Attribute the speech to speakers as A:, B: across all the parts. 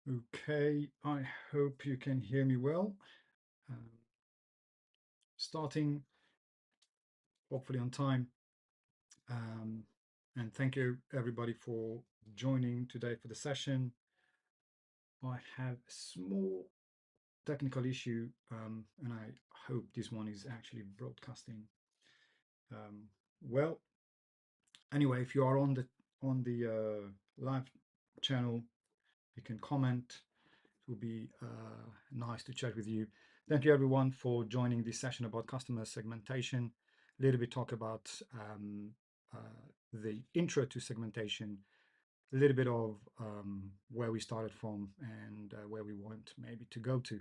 A: Okay, I hope you can hear me well. Um, Starting hopefully on time. Um, and thank you everybody for joining today for the session. I have a small technical issue, and I hope this one is actually broadcasting um, well. Anyway, if you are on the live channel, you can comment. It will be nice to chat with you. Thank you everyone for joining this session about customer segmentation. A little bit talk about the intro to segmentation, a little bit of where we started from and where we want maybe to go to.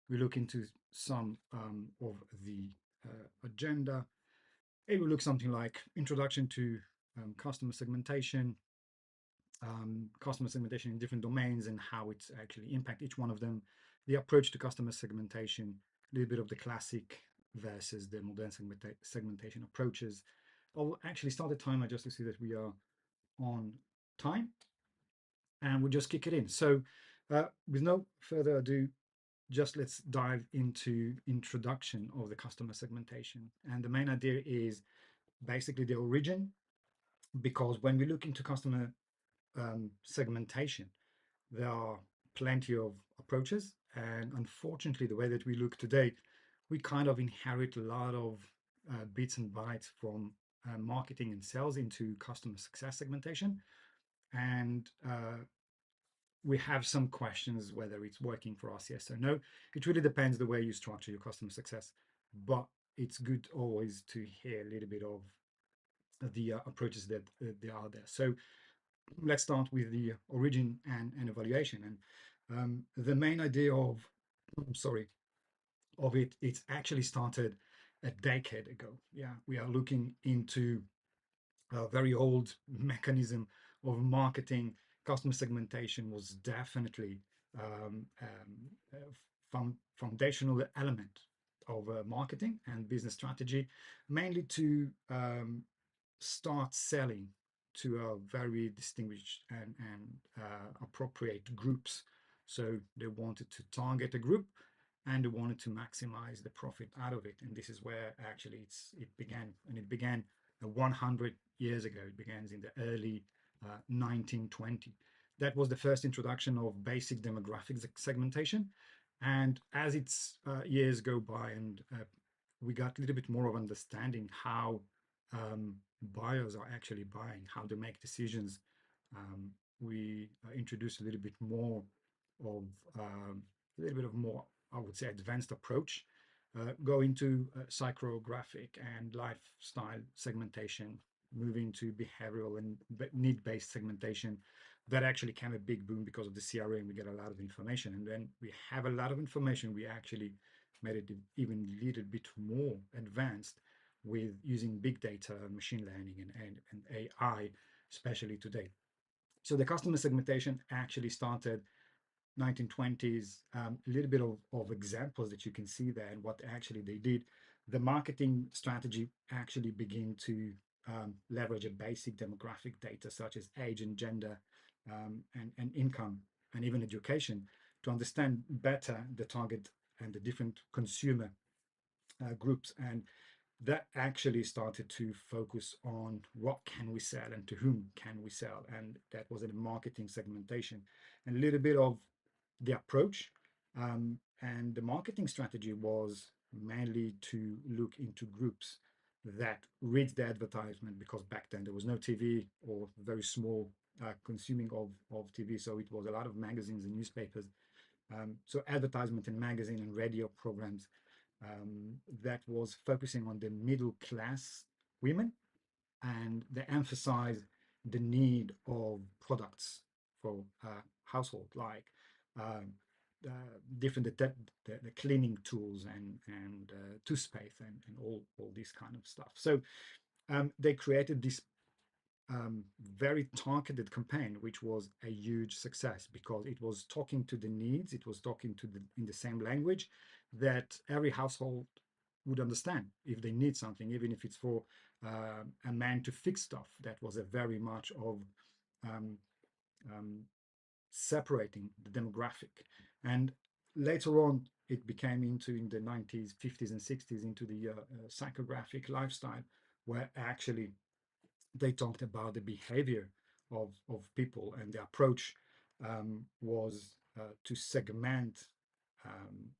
A: We look into some of the agenda. It will look something like introduction to customer segmentation, customer segmentation in different domains and how it's actually impact each one of them, the approach to customer segmentation, a little bit of the classic versus the modern segmentation approaches. I'll actually start the timer just to see that we are on time, and we'll just kick it in. So with no further ado, just let's dive into introduction of the customer segmentation. And the main idea is basically the origin, because when we look into customer segmentation, there are plenty of approaches. And unfortunately, the way that we look today, we kind of inherit a lot of bits and bytes from marketing and sales into customer success segmentation. And we have some questions whether it's working for us, yes or no. It really depends the way you structure your customer success. But it's good always to hear a little bit of the approaches that they are there. So let's start with the origin and evaluation. And the main idea of, sorry, of it, it's actually started a decade ago. Yeah, we are looking into a very old mechanism of marketing. Customer segmentation was definitely a foundational element of marketing and business strategy, mainly to start selling to a very distinguished and appropriate groups. So they wanted to target a group and they wanted to maximize the profit out of it. And this is where actually it began. And it began 100 years ago. It began in the early 1920. That was the first introduction of basic demographics segmentation. And as its years go by and we got a little bit more of understanding how buyers are actually buying, how they make decisions. We introduce a little bit more of a little bit of more, I would say, advanced approach, go into psychographic and lifestyle segmentation, moving to behavioral and need-based segmentation. That actually came a big boom because of the CRM. We get a lot of information, and when we have a lot of information, we actually made it even a little bit more advanced with using big data, machine learning, and AI, especially today. So the customer segmentation actually started 1920s. A little bit of examples that you can see there and what actually they did. The marketing strategy actually began to leverage a basic demographic data such as age and gender, and income and even education to understand better the target and the different consumer groups. And that actually started to focus on what can we sell and to whom can we sell. And that was a marketing segmentation. And a little bit of the approach, and the marketing strategy was mainly to look into groups that read the advertisement, because back then there was no TV or very small consuming of TV. So it was a lot of magazines and newspapers. So advertisement and magazine and radio programs that was focusing on the middle class women, and they emphasized the need of products for household, like uh, uh, different the cleaning tools and toothpaste and all this kind of stuff. So they created this very targeted campaign, which was a huge success because it was talking to the needs. It was talking to the in the same language that every household would understand if they need something, even if it's for a man to fix stuff. That was a very much of um, um, separating the demographic. And later on, it became into in the 90s, 50s, and 60s into the psychographic lifestyle, where actually they talked about the behavior of people, and the approach was to segment um,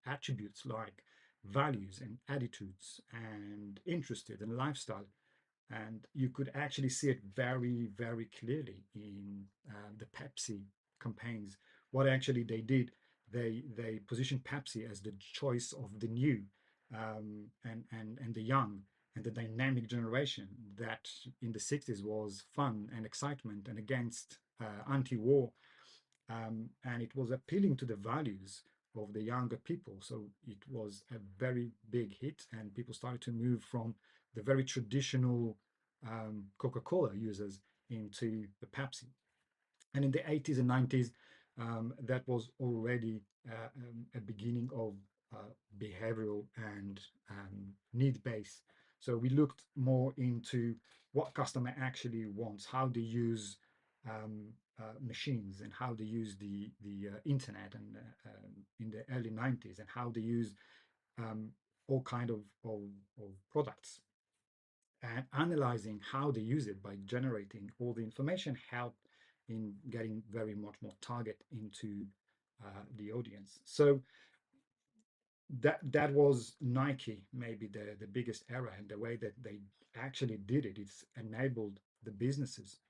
A: attributes like values and attitudes and interested and lifestyle. And you could actually see it very, very clearly in the Pepsi campaigns. What actually they did, they positioned Pepsi as the choice of the new, and the young, and the dynamic generation that in the 60s was fun and excitement and against anti-war, and it was appealing to the values of the younger people. So it was a very big hit, and people started to move from the very traditional Coca-Cola users into the Pepsi. And in the 80s and 90s, that was already a beginning of behavioral and need base. So we looked more into what customer actually wants, how they use machines, and how they use the internet, and in the early 90s, and how they use um, all kind of products, and analyzing how they use it by generating all the information help in getting very much more target into the audience. So that was Nike, maybe the biggest error, and the way that they actually did it, it's enabled the businesses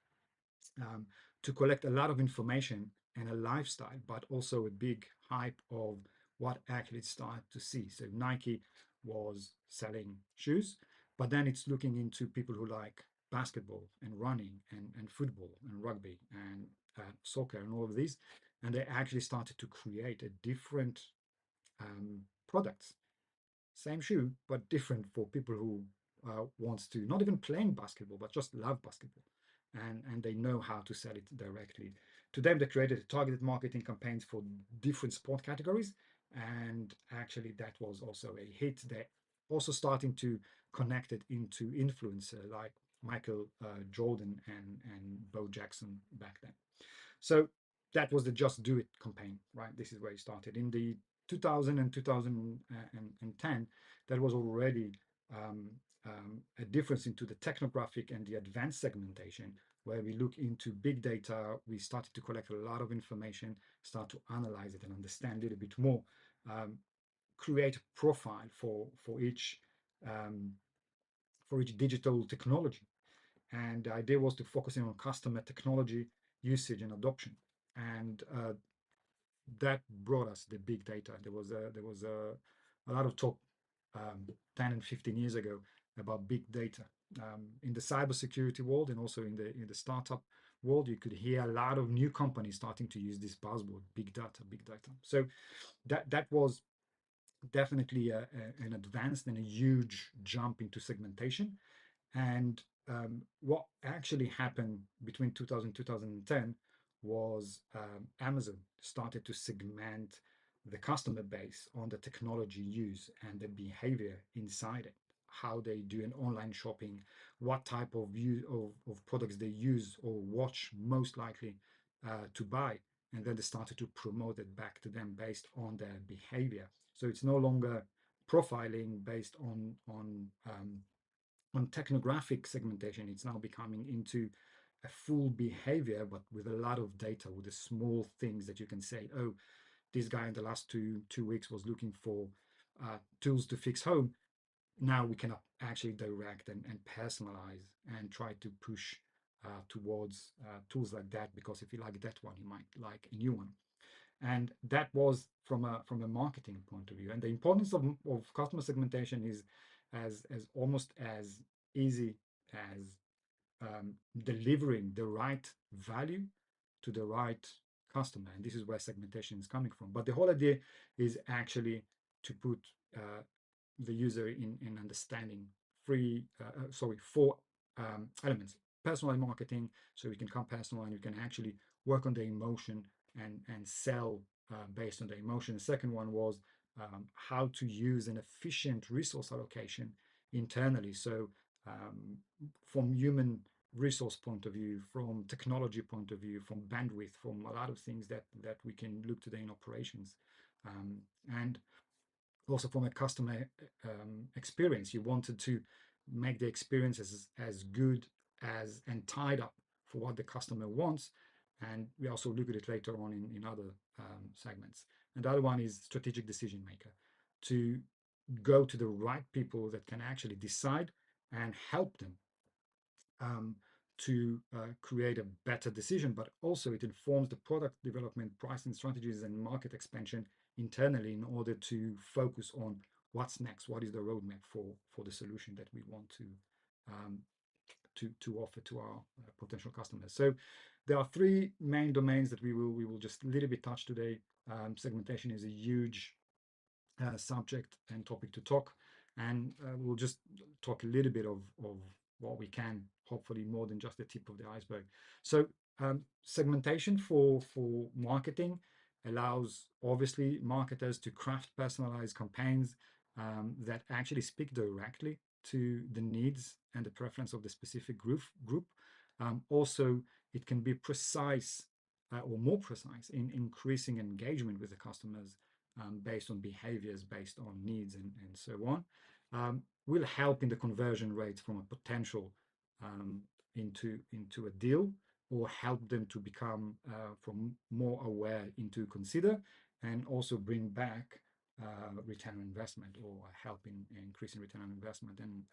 A: um, to collect a lot of information and a lifestyle, but also a big hype of what athletes start to see. So Nike was selling shoes, but then it's looking into people who like basketball and running and football and rugby and soccer and all of these. And they actually started to create a different products, same shoe, but different for people who wants to not even playing basketball, but just love basketball, and they know how to sell it directly to them. They created targeted marketing campaigns for different sport categories, and actually that was also a hit. They're also starting to connect it into influencer like Michael Jordan and Bo Jackson back then. So that was the Just Do It campaign, right? This is where it started. In the 2000 and 2010, that was already a difference into the technographic and the advanced segmentation, where we look into big data. We started to collect a lot of information, start to analyze it and understand it a bit more, um, create a profile um, for each digital technology. And the idea was to focus in on customer technology usage and adoption. And that brought us the big data. There was a lot of talk 10 and 15 years ago about big data in the cybersecurity world, and also in the startup world. You could hear a lot of new companies starting to use this buzzword, big data, big data. So that was definitely an advanced and a huge jump into segmentation. And what actually happened between 2000 and 2010 was Amazon started to segment the customer base on the technology use and the behavior inside it, how they do an online shopping, what type of of products they use or watch most likely to buy. And then they started to promote it back to them based on their behavior. So it's no longer profiling based on technographic segmentation. It's now becoming into a full behavior, but with a lot of data, with the small things that you can say, oh, this guy in the last two weeks was looking for tools to fix home. Now we can actually direct and personalize and try to push towards tools like that, because if you like that one, you might like a new one. And that was from a marketing point of view. And the importance of customer segmentation is as almost as easy as delivering the right value to the right customer. And this is where segmentation is coming from. But the whole idea is actually to put the user in understanding four elements. Personalized marketing, so we can come personal and you can actually work on the emotion and sell based on the emotion. The second one was how to use an efficient resource allocation internally. So from human resource point of view, from technology point of view, from bandwidth, from a lot of things that we can look today in operations. And also from a customer experience, you wanted to make the experience as good as and tied up for what the customer wants. And we also look at it later on in other segments. And the other one is strategic decision maker, to go to the right people that can actually decide and help them to create a better decision, but also it informs the product development, pricing strategies, and market expansion internally in order to focus on what's next, what is the roadmap for the solution that we want um, to offer to our potential customers. So there are three main domains that we will just a little bit touch today. Segmentation is a huge subject and topic to talk, and we'll just talk a little bit of what we can, hopefully more than just the tip of the iceberg. So segmentation for marketing allows obviously marketers to craft personalized campaigns that actually speak directly to the needs and the preference of the specific group. Also, it can be precise or more precise in increasing engagement with the customers based on behaviors, based on needs, and so on, will help in the conversion rates from a potential into a deal, or help them to become from more aware into consider, and also bring back return on investment, or help in increasing return on investment. And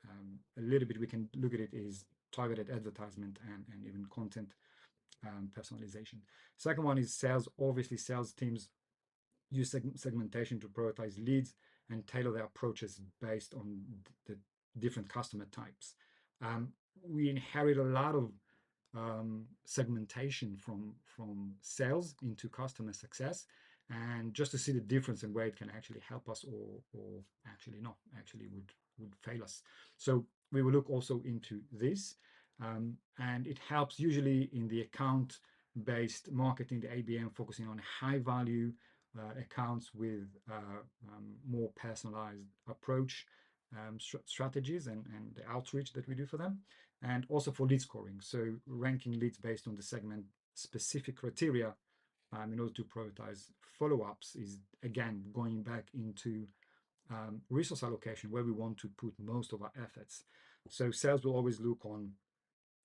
A: a little bit we can look at it is targeted advertisement and even content personalization. Second one is sales. Obviously, sales teams use segmentation to prioritize leads and tailor their approaches based on the different customer types. We inherit a lot of segmentation from sales into customer success, and just to see the difference and where it can actually help us, or actually not, actually would fail us. So we will look also into this, and it helps usually in the account based marketing, the ABM, focusing on high value accounts with more personalized approach strategies and the outreach that we do for them, and also for lead scoring. So ranking leads based on the segment specific criteria in order to prioritize follow-ups is again going back into resource allocation, where we want to put most of our efforts. So sales will always look on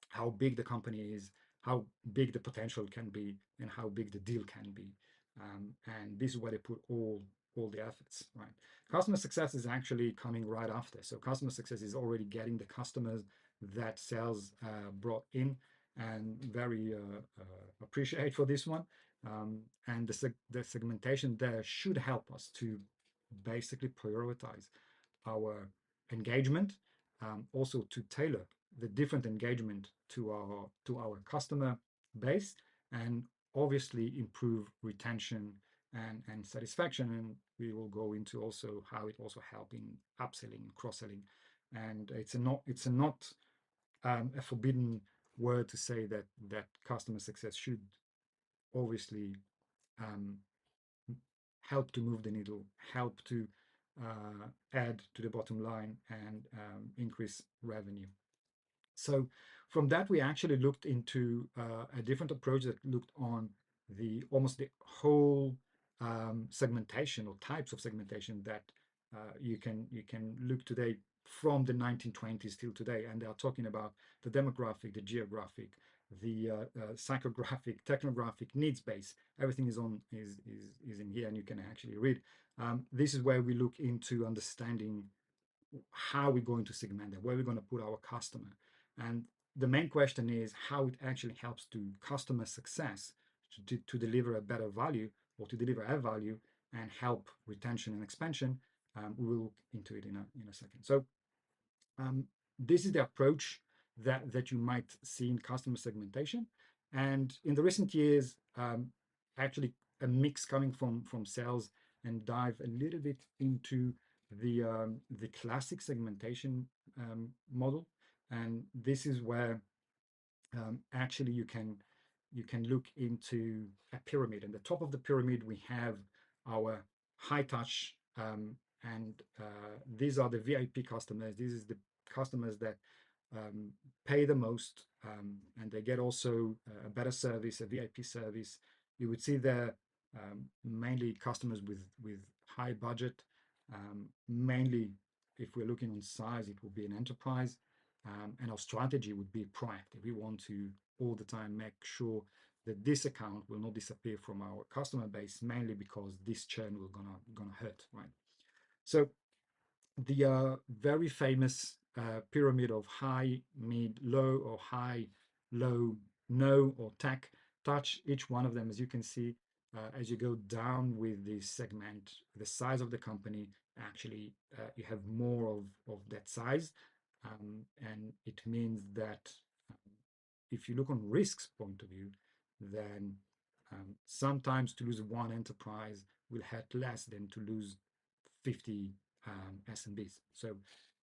A: how big the company is, how big the potential can be, and how big the deal can be. And this is where they put all the efforts, right? Customer success is actually coming right after. So customer success is already getting the customers that sales brought in, and very appreciate for this one. And the segmentation there should help us to basically prioritize our engagement, also to tailor the different engagement to our customer base, and obviously improve retention and satisfaction. And we will go into also how it also help in upselling, cross-selling. And it's not a forbidden word to say that customer success should obviously um, help to move the needle, help to add to the bottom line, and increase revenue. So from that, we actually looked into a different approach that looked on the almost the whole segmentation, or types of segmentation that you can look today from the 1920s till today. And they are talking about the demographic, the geographic, the psychographic, technographic, needs base. Everything is in here, and you can actually read. This is where we look into understanding how we're going to segment them, where we're going to put our customer. And the main question is how it actually helps to customer success to deliver a better value, or to deliver a value and help retention and expansion. We will look into it in a second. So this is the approach that you might see in customer segmentation. And in the recent years, actually a mix coming from sales, and dive a little bit into the classic segmentation model. And this is where actually you can look into a pyramid. And the top of the pyramid, we have our high touch, and these are the VIP customers. This is the customers that um, pay the most, and they get also a better service, a VIP service. You would see there mainly customers with high budget. Mainly, if we're looking on size, it will be an enterprise, and our strategy would be proactive. We want to all the time make sure that this account will not disappear from our customer base, mainly because this churn will gonna hurt, right? So the very famous pyramid of high, mid, low, or high, low, no, or tech touch. Each one of them, as you can see, as you go down with the segment, the size of the company, actually, you have more of that size. And it means that if you look on risks point of view, then sometimes to lose one enterprise will hurt less than to lose 50 SMBs. So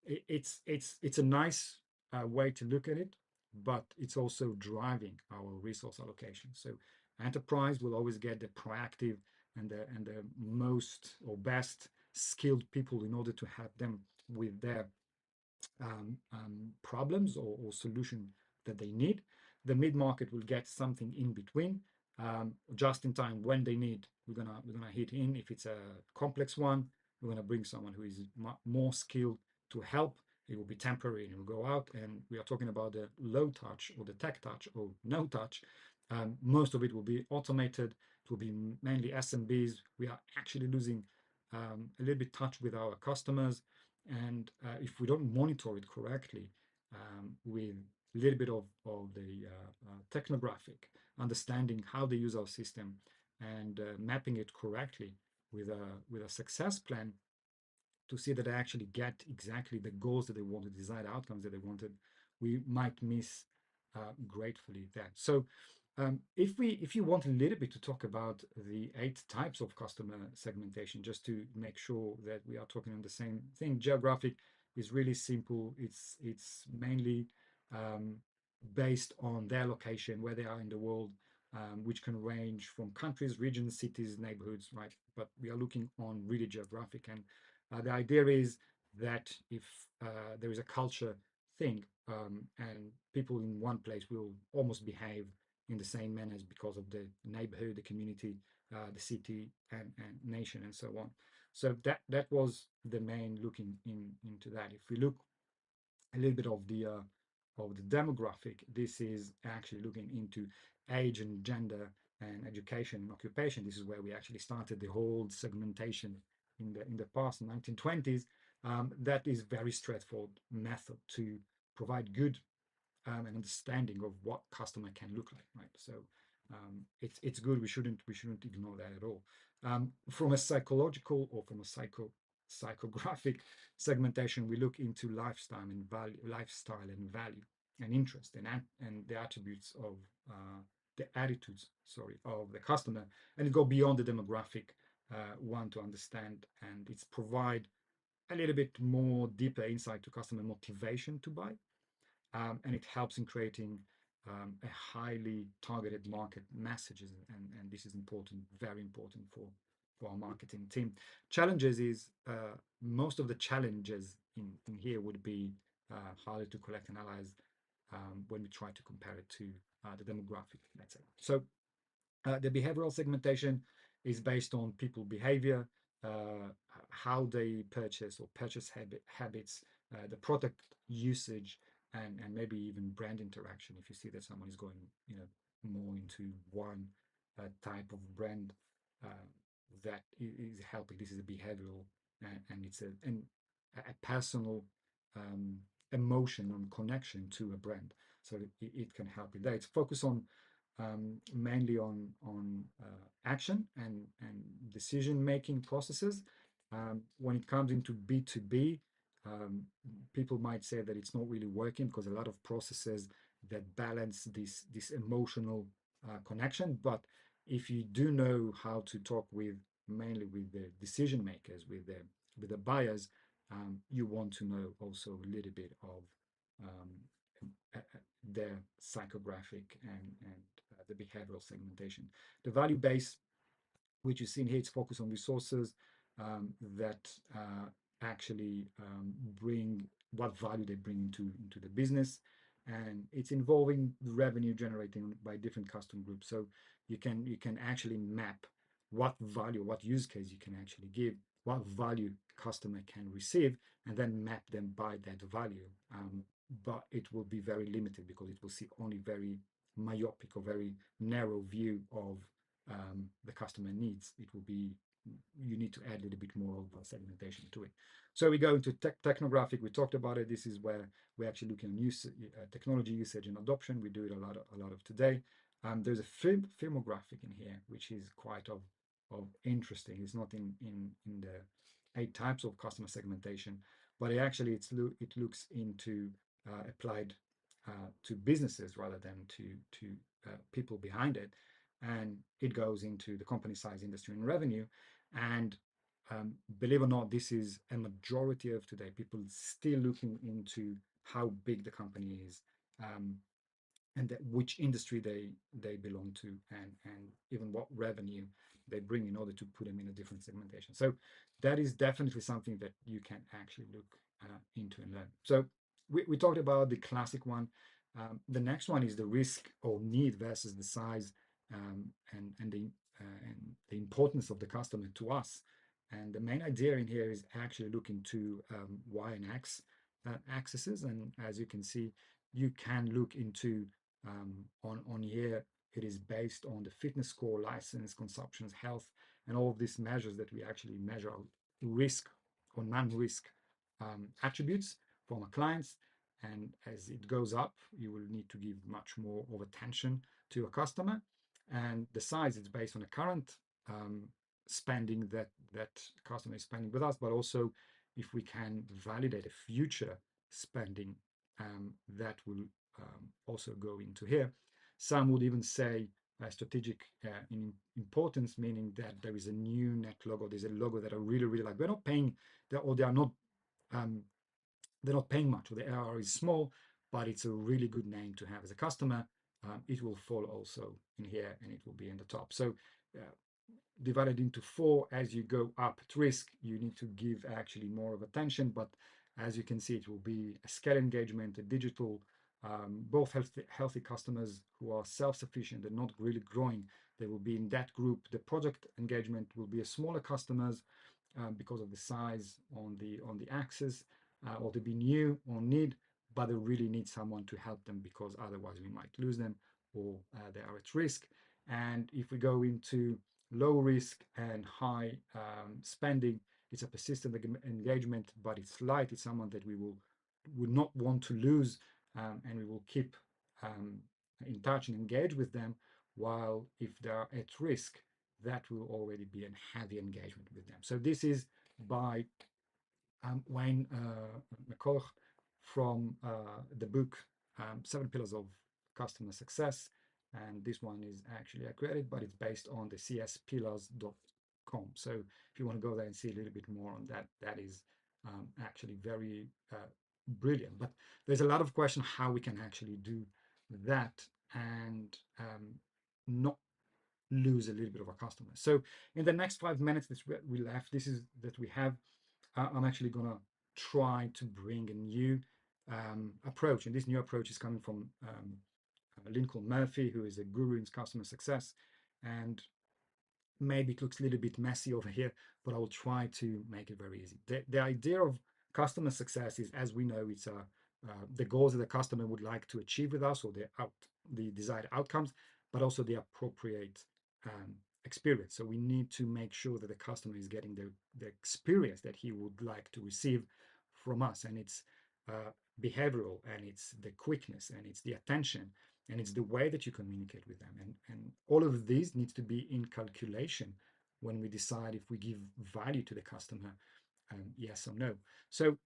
A: it's a nice way to look at it, but it's also driving our resource allocation. So enterprise will always get the proactive and the most or best skilled people in order to help them with their problems or solution that they need. The mid market will get something in between, just in time when they need. We're gonna hit in. If it's a complex one, we're gonna bring someone who is more skilled to help. It will be temporary and it will go out. And we are talking about the low touch or the tech touch or no touch. Most of it will be automated. It will be mainly SMBs. We are actually losing a little bit touch with our customers, and if we don't monitor it correctly, with a little bit of the technographic understanding how they use our system and mapping it correctly with a success plan to see that they actually get exactly the goals that they wanted, the desired outcomes that they wanted, we might miss gratefully that. So if you want a little bit to talk about the 8 types of customer segmentation, just to make sure that we are talking on the same thing, geographic is really simple. It's mainly based on their location, where they are in the world, which can range from countries, regions, cities, neighborhoods, right? But we are looking on really geographic, and the idea is that if there is a culture thing, and people in one place will almost behave in the same manners because of the neighborhood, the community, the city, and nation, and so on. So that was the main looking into that. If we look a little bit of the demographic, this is actually looking into age and gender and education and occupation. This is where we actually started the whole segmentation in the past 1920s. That is very straightforward method to provide good an understanding of what customer can look like, right? So it's good. We shouldn't ignore that at all. From a psychological or from a psychographic segmentation, we look into lifestyle and value and interest and the attributes of the attitudes, sorry, of the customer, and it go beyond the demographic one to understand, and it's provide a little bit more deeper insight to customer motivation to buy, and it helps in creating a highly targeted market messages, and this is important, very important for our marketing team. Challenges is most of the challenges in here would be harder to collect and analyze when we try to compare it to the demographic, let's say. So the behavioral segmentation is based on people behavior, how they purchase or purchase habits, the product usage, and maybe even brand interaction. If you see that someone is going, more into one type of brand, uh, that is helping. This is a behavioral, and it's a personal emotion and connection to a brand. So it can help with that. It's focused on mainly on action and decision making processes. When it comes into B2B, um, people might say that it's not really working because a lot of processes that balance this emotional connection. But if you do know how to talk with mainly with the decision makers, with the buyers, you want to know also a little bit of um, their psychographic and the behavioral segmentation. The value base, which you see in here, it's focused on resources that actually bring what value they bring into the business, and it's involving revenue generating by different customer groups. So you can actually map what value, what use case you can actually give, what value customer can receive, and then map them by that value. But it will be very limited because it will see only very myopic or very narrow view of the customer needs. It will be, you need to add a little bit more of a segmentation to it. So we go into technographic. We talked about it. This is where we're actually looking at technology usage and adoption. We do it a lot of today. There's a filmographic in here, which is quite of interesting. It's not in the 8 types of customer segmentation, but it looks into applied to businesses rather than to people behind it, and it goes into the company size, industry, and revenue. And believe it or not, this is a majority of today. People still looking into how big the company is, um, and that which industry they belong to, and even what revenue they bring in order to put them in a different segmentation. So that is definitely something that you can actually look into and learn. So we talked about the classic one. The next one is the risk or need versus the size, and the importance of the customer to us. And the main idea in here is actually looking to y and x axes, and as you can see, you can look into on here. It is based on the fitness score, license, consumptions, health, and all of these measures that we actually measure risk or non-risk attributes from our clients. And as it goes up, you will need to give much more of attention to your customer. And the size is based on the current spending that customer is spending with us, but also if we can validate a future spending, that will also go into here. Some would even say strategic in importance, meaning that there is a new net logo. There's a logo that I really, really like. We're not paying, or they are not, um, they're not paying much, or the ARR is small, but it's a really good name to have as a customer. It will fall also in here, and it will be in the top. So divided into 4. As you go up at risk, you need to give actually more of attention, but as you can see, it will be a scale engagement, a digital, both healthy customers who are self-sufficient and not really growing. They will be in that group. The project engagement will be a smaller customers because of the size on the axis, or to be new or need, but they really need someone to help them because otherwise we might lose them, or they are at risk. And if we go into low risk and high spending, it's a persistent engagement, but it's light. It's someone that we would not want to lose, and we will keep in touch and engage with them. While if they are at risk, that will already be a heavy engagement with them. So this is by Wayne McCulloch from the book 7 Pillars of Customer Success. And this one is actually accredited, but it's based on the cspillars.com. So if you want to go there and see a little bit more on that, that is actually very brilliant. But there's a lot of question how we can actually do that and not lose a little bit of our customers. So in the next 5 minutes that we left, this is that we have, I'm actually gonna try to bring a new approach, and this new approach is coming from Lincoln Murphy, who is a guru in customer success. And maybe it looks a little bit messy over here, but I will try to make it very easy. The idea of customer success is, as we know, it's the goals that the customer would like to achieve with us, or the desired outcomes, but also the appropriate experience. So we need to make sure that the customer is getting the experience that he would like to receive from us, and it's behavioral, and it's the quickness, and it's the attention, and it's the way that you communicate with them, and all of these needs to be in calculation when we decide if we give value to the customer, yes or no. So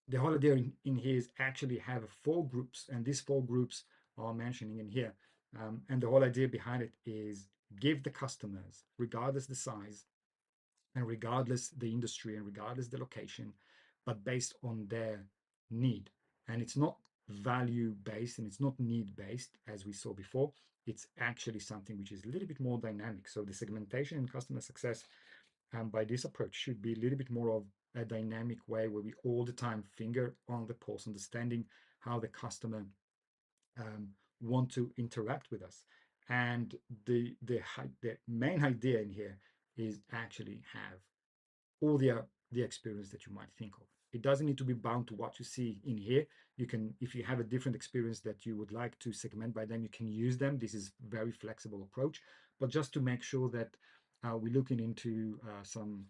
A: the whole idea in here is actually have 4 groups, and these 4 groups are mentioning in here, and the whole idea behind it is give the customers, regardless the size and regardless the industry and regardless the location, but based on their need. And it's not value based and it's not need based as we saw before. It's actually something which is a little bit more dynamic. So the segmentation in customer success, by this approach, should be a little bit more of a dynamic way where we all the time finger on the pulse, understanding how the customer um, want to interact with us. And the main idea in here is actually have all the experience that you might think of. It doesn't need to be bound to what you see in here. You can, if you have a different experience that you would like to segment by them, you can use them. This is very flexible approach, but just to make sure that we're looking into some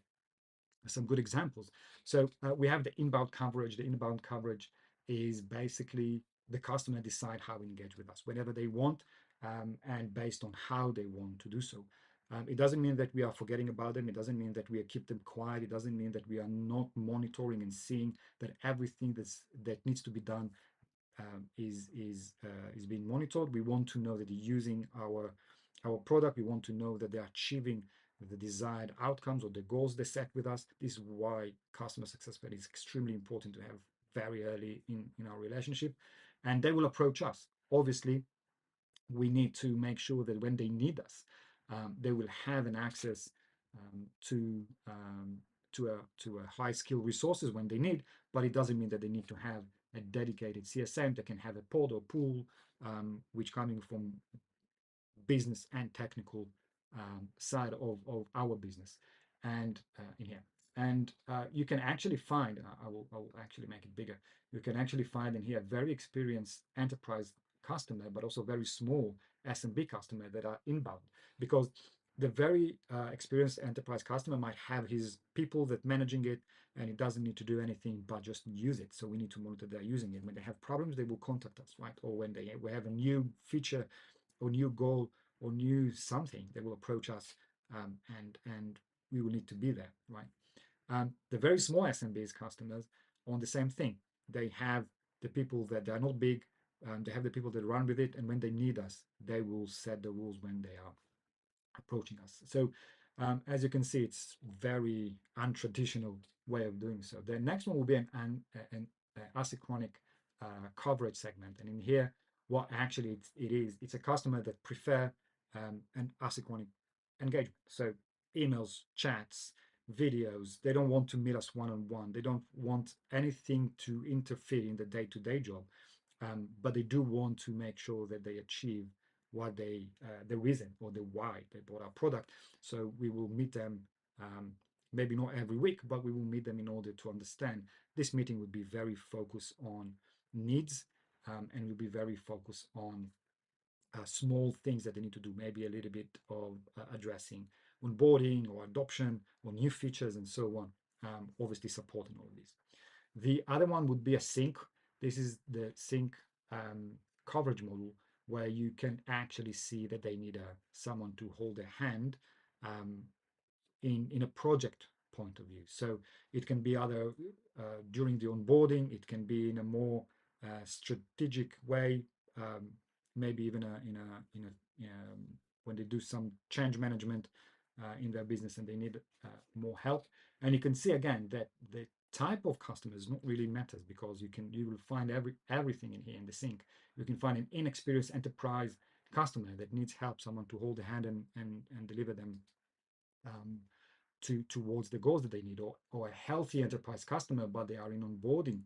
A: good examples. So we have the inbound coverage. The inbound coverage is basically the customer decide how to engage with us whenever they want, and based on how they want to do so. It doesn't mean that we are forgetting about them. It doesn't mean that we are keep them quiet. It doesn't mean that we are not monitoring and seeing that everything that needs to be done is being monitored. We want to know that they're using our product. We want to know that they're achieving the desired outcomes or the goals they set with us. This is why customer success plan is extremely important to have very early in our relationship, and they will approach us. Obviously, we need to make sure that when they need us, they will have an access um, to um, to a high skill resources when they need. But it doesn't mean that they need to have a dedicated CSM that can have a pod or pool, which coming from business and technical side of our business and in here. And you can actually find, I will actually make it bigger. You can actually find in here very experienced enterprise customer, but also very small SMB customer that are inbound, because the very experienced enterprise customer might have his people that managing it, and it doesn't need to do anything but just use it. So we need to monitor they're using it. When they have problems, they will contact us, right? Or when they we have a new feature or new goal or new something, they will approach us, and we will need to be there, right? The very small SMBs customers on the same thing. They have the people that are not big. They have the people that run with it, and when they need us, they will set the rules when they are approaching us. So as you can see, it's very untraditional way of doing so. The next one will be an asynchronic coverage segment. And in here, what actually it is, it's a customer that prefer an asynchronic engagement. So emails, chats, videos, they don't want to meet us one-on-one. They don't want anything to interfere in the day-to-day job. But they do want to make sure that they achieve what the reason or the why they bought our product. So we will meet them, maybe not every week, but we will meet them in order to understand. This meeting would be very focused on needs, and will be very focused on small things that they need to do, maybe a little bit of addressing onboarding or adoption or new features and so on. Obviously supporting all of these. The other one would be a sync. This is the sync coverage model where you can actually see that they need someone to hold their hand um, in a project point of view. So it can be either during the onboarding, it can be in a more strategic way, maybe even when they do some change management in their business and they need more help. And you can see again that the type of customers not really matters, because you will find everything in here in the sync. You can find an inexperienced enterprise customer that needs help, someone to hold the hand and deliver them um, towards the goals that they need, or a healthy enterprise customer, but they are in onboarding,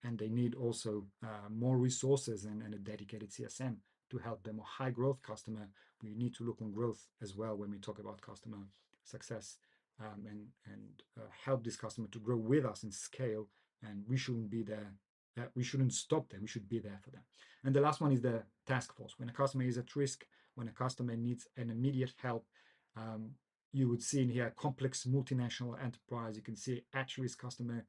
A: and they need also more resources and a dedicated CSM to help them. A high growth customer, we need to look on growth as well when we talk about customer success, and help this customer to grow with us and scale. And we shouldn't be there. We shouldn't stop them. We should be there for them. And the last one is the task force. When a customer is at risk, when a customer needs an immediate help, um, you would see in here complex multinational enterprise. You can see at-risk customer,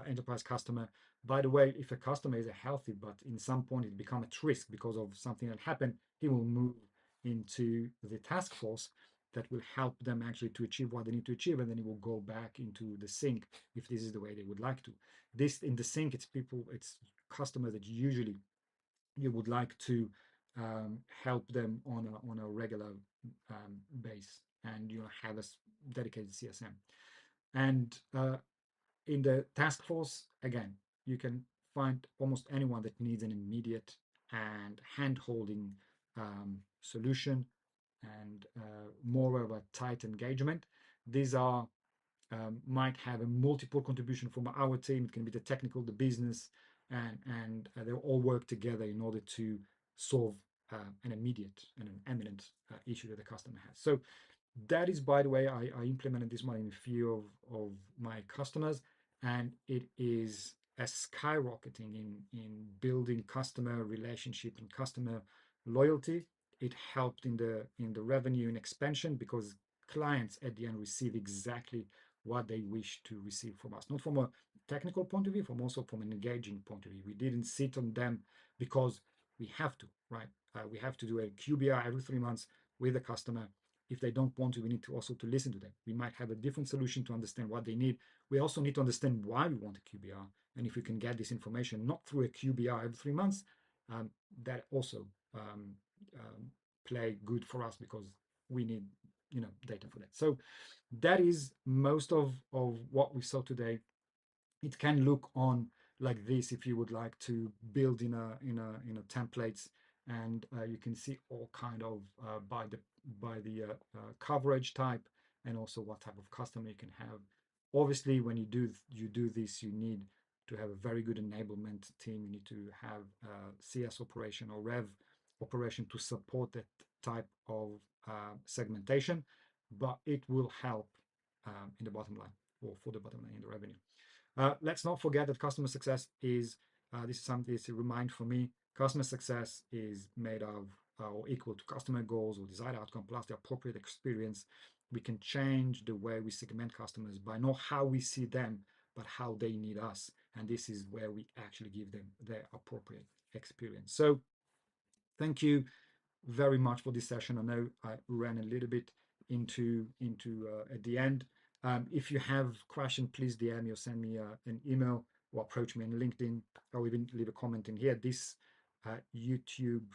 A: enterprise customer. By the way, if a customer is a healthy, but in some point it become at risk because of something that happened, he will move into the task force that will help them actually to achieve what they need to achieve, and then he will go back into the sync if this is the way they would like to. This in the sync, it's people, it's customers that usually you would like to help them on a regular base, and you have a dedicated CSM. And in the task force, again, you can find almost anyone that needs an immediate and hand-holding solution, and more of a tight engagement. These are might have a multiple contribution from our team. It can be the technical, the business, and they'll all work together in order to solve an immediate and an imminent issue that the customer has. So that is, by the way, I implemented this one in a few of my customers, and it is a skyrocketing in building customer relationship and customer loyalty. It helped in the revenue and expansion because clients at the end receive exactly what they wish to receive from us, not from a technical point of view, from also from an engaging point of view. We didn't sit on them because we have to, right? We have to do a QBR every 3 months with the customer. If they don't want to, we need to also to listen to them. We might have a different solution to understand what they need. We also need to understand why we want a QBR, and if we can get this information not through a QBR every 3 months, um, that also um, um, play good for us because we need data for that. So that is most of what we saw today. It can look on like this if you would like to build in a templates, and you can see all kind of by the coverage type, and also what type of customer you can have. Obviously, when you do this, you need to have a very good enablement team. You need to have CS operation or rev operation to support that type of segmentation, but it will help in the bottom line, or for the bottom line in the revenue. Let's not forget that customer success is this is something that's a remind for me. Customer success is made of or equal to customer goals or desired outcome plus the appropriate experience. We can change the way we segment customers by not how we see them, but how they need us. And this is where we actually give them their appropriate experience. So thank you very much for this session. I know I ran a little bit into at the end. If you have question, please DM me or send me an email or approach me on LinkedIn, or even leave a comment in here. This YouTube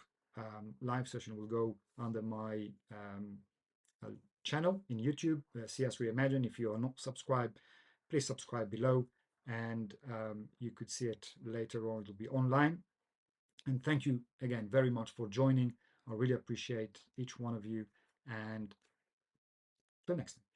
A: live session will go under my uh, channel in YouTube, CS Reimagine. If you are not subscribed, please subscribe below, and you could see it later on. It'll be online. And thank you again very much for joining. I really appreciate each one of you. And till next time.